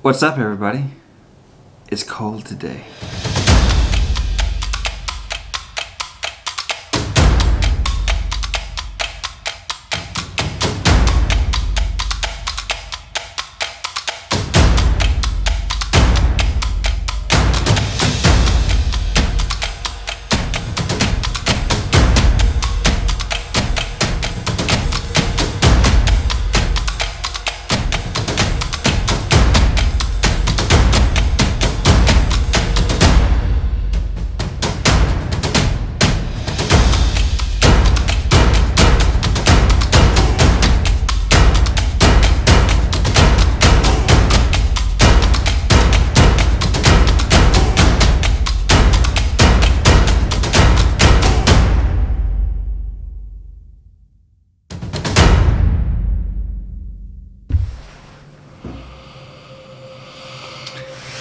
What's up, everybody? It's cold today.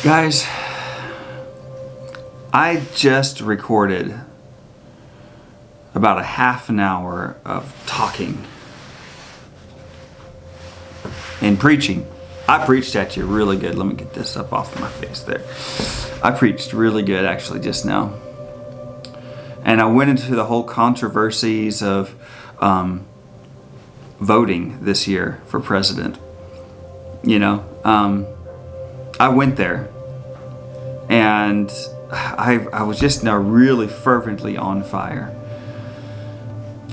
Guys, I just recorded about a half an hour of talking and preaching. I preached at you really good. Let me get this up off my face there. I preached really good actually just now. And I went into the whole controversies of voting this year for president. You know, I went there. And I was just now really fervently on fire.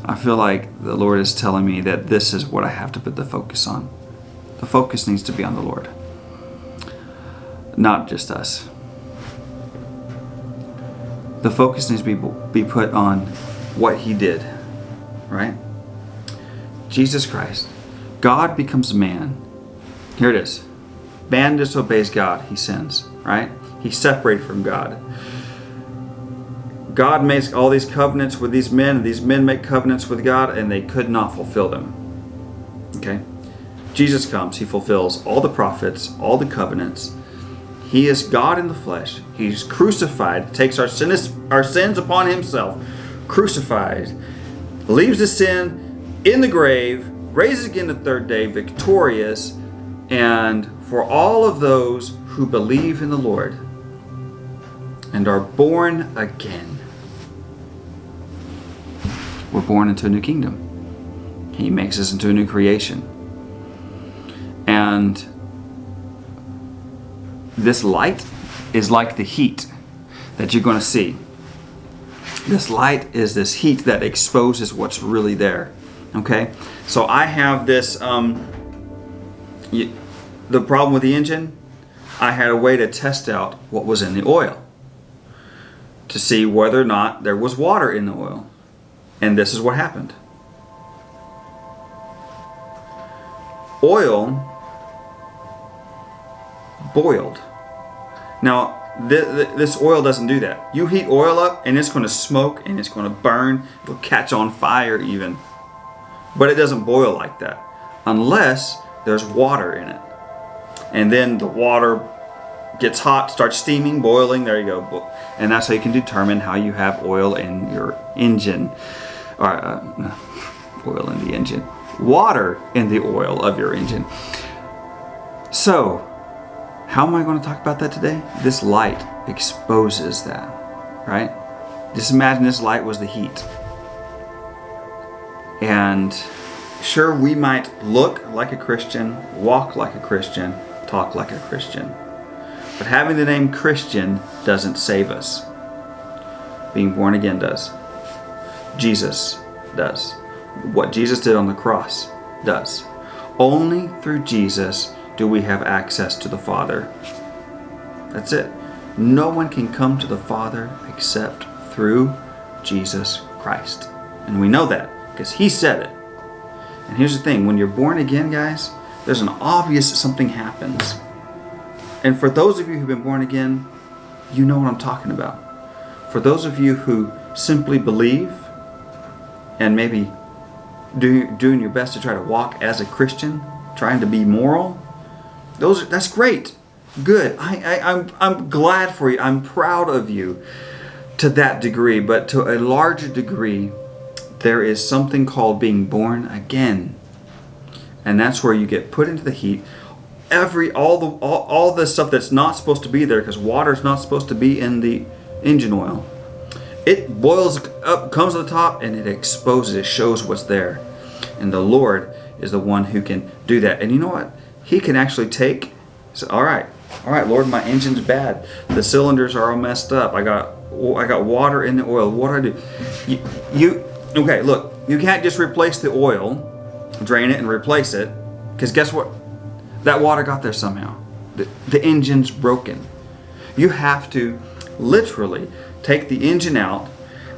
I feel like the Lord is telling me that this is what I have to put the focus on. The focus needs to be on the Lord, not just us. The focus needs to be put on what He did, right? Jesus Christ. God becomes man. Here it is. Man disobeys God, he sins, right? He's separated from God. God makes all these covenants with these men, and these men make covenants with God, and they could not fulfill them. Okay? Jesus comes, He fulfills all the prophets, all the covenants. He is God in the flesh. He's crucified, takes our sins upon Himself, crucified, leaves the sin in the grave, raises again the third day, victorious, and for all of those who believe in the Lord and are born again. We're born into a new kingdom. He makes us into a new creation. And this light is like the heat that you're going to see. This light is this heat that exposes what's really there. Okay? So I have this, the problem with the engine, I had a way to test out what was in the oil to see whether or not there was water in the oil. And this is what happened. Oil boiled. Now, this oil doesn't do that. You heat oil up and it's going to smoke and it's going to burn. It'll catch on fire even. But it doesn't boil like that unless there's water in it. And then the water gets hot, starts steaming, boiling, there you go. And that's how you can determine how you have oil in your engine. Or oil in the engine. Water in the oil of your engine. So, how am I going to talk about that today? This light exposes that, right? Just imagine this light was the heat. And sure, we might look like a Christian, walk like a Christian, talk like a Christian. But having the name Christian doesn't save us. Being born again does. Jesus does. What Jesus did on the cross does. Only through Jesus do we have access to the Father. That's it. No one can come to the Father except through Jesus Christ. And we know that because He said it. And here's the thing. When you're born again, guys, there's an obvious something happens. And for those of you who've been born again, you know what I'm talking about. For those of you who simply believe and maybe doing your best to try to walk as a Christian, trying to be moral, that's great. Good. I'm glad for you. I'm proud of you to that degree. But to a larger degree, there is something called being born again. And that's where you get put into the heat. all the stuff that's not supposed to be there, because water's not supposed to be in the engine oil. It boils up, comes to the top, and it exposes, it shows what's there. And the Lord is the one who can do that. And you know what? He can actually take, say, all right, Lord, my engine's bad. The cylinders are all messed up. I got water in the oil. What do I do? Okay, look, you can't just replace the oil, drain it and replace it, because guess what? That water got there somehow. The engine's broken. You have to literally take the engine out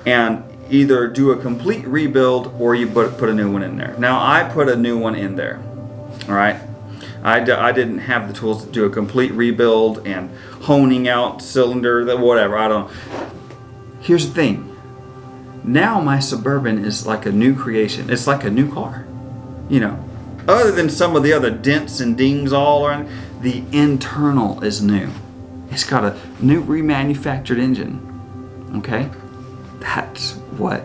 and either do a complete rebuild or you put a new one in there. Now, I put a new one in there, all right? I didn't have the tools to do a complete rebuild and honing out cylinder, whatever, I don't know. Here's the thing. Now my Suburban is like a new creation. It's like a new car, you know. Other than some of the other dents and dings all around, the internal is new. It's got a new remanufactured engine. Okay? That's what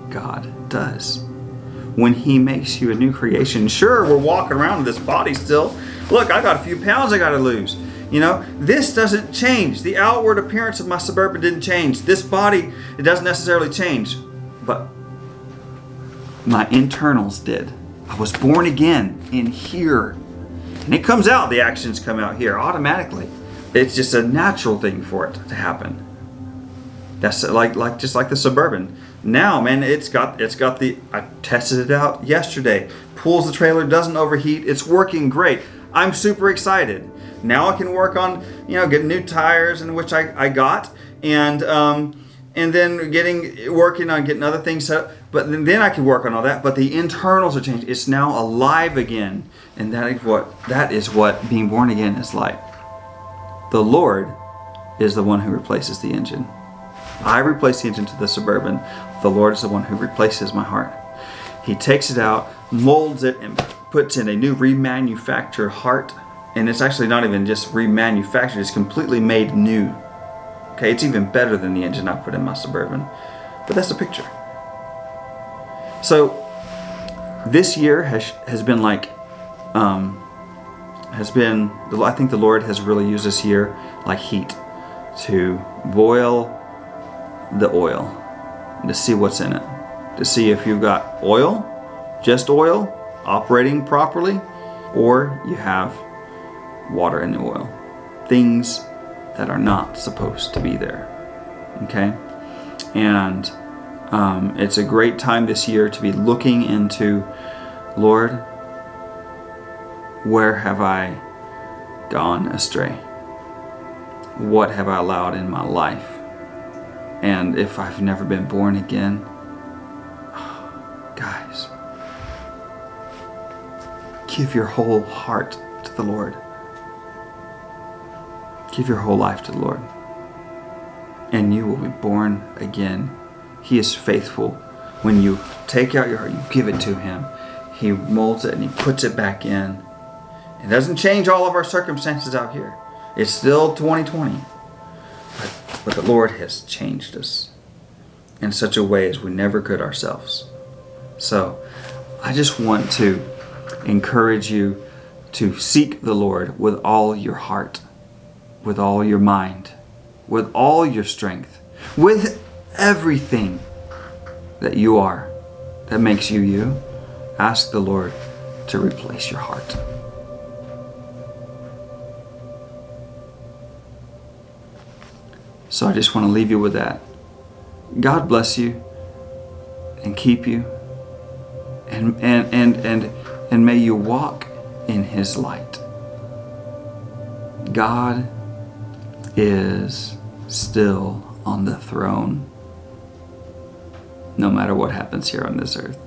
God does. When He makes you a new creation, sure, we're walking around with this body still. Look, I got a few pounds I got to lose. You know, this doesn't change. The outward appearance of my Suburban didn't change. This body, it doesn't necessarily change. But my internals did. I was born again in here. And it comes out, the actions come out here automatically. It's just a natural thing for it to happen. That's just like the Suburban. Now, man, it's got the, I tested it out yesterday. Pulls the trailer, doesn't overheat. It's working great. I'm super excited. Now I can work on, getting new tires, and which I got, and then working on getting other things set up. But then I can work on all that. But the internals are changed. It's now alive again, and that is what being born again is like. The Lord is the one who replaces the engine. I replace the engine to the Suburban. The Lord is the one who replaces my heart. He takes it out, molds it, and puts in a new remanufactured heart. And it's actually not even just remanufactured, it's completely made new. Okay, it's even better than the engine I put in my Suburban. But that's a picture. So this year has been like, I think the Lord has really used this year like heat to boil the oil, to see what's in it, to see if you've got oil, just oil, operating properly, or you have water in the oil, things that are not supposed to be there. Okay, and it's a great time this year to be looking into, Lord, where have I gone astray? What have I allowed in my life? And if I've never been born again, guys, give your whole heart to the Lord. Give your whole life to the Lord, and you will be born again. He is faithful. When you take out your heart, you give it to Him. He molds it and He puts it back in. It doesn't change all of our circumstances out here. It's still 2020. But the Lord has changed us in such a way as we never could ourselves. So I just want to encourage you to seek the Lord with all your heart, with all your mind, with all your strength, with everything that you are, that makes you you. Ask the Lord to replace your heart. So I just want to leave you with that. God bless you and keep you, and may you walk in His light. God is still on the throne, no matter what happens here on this earth.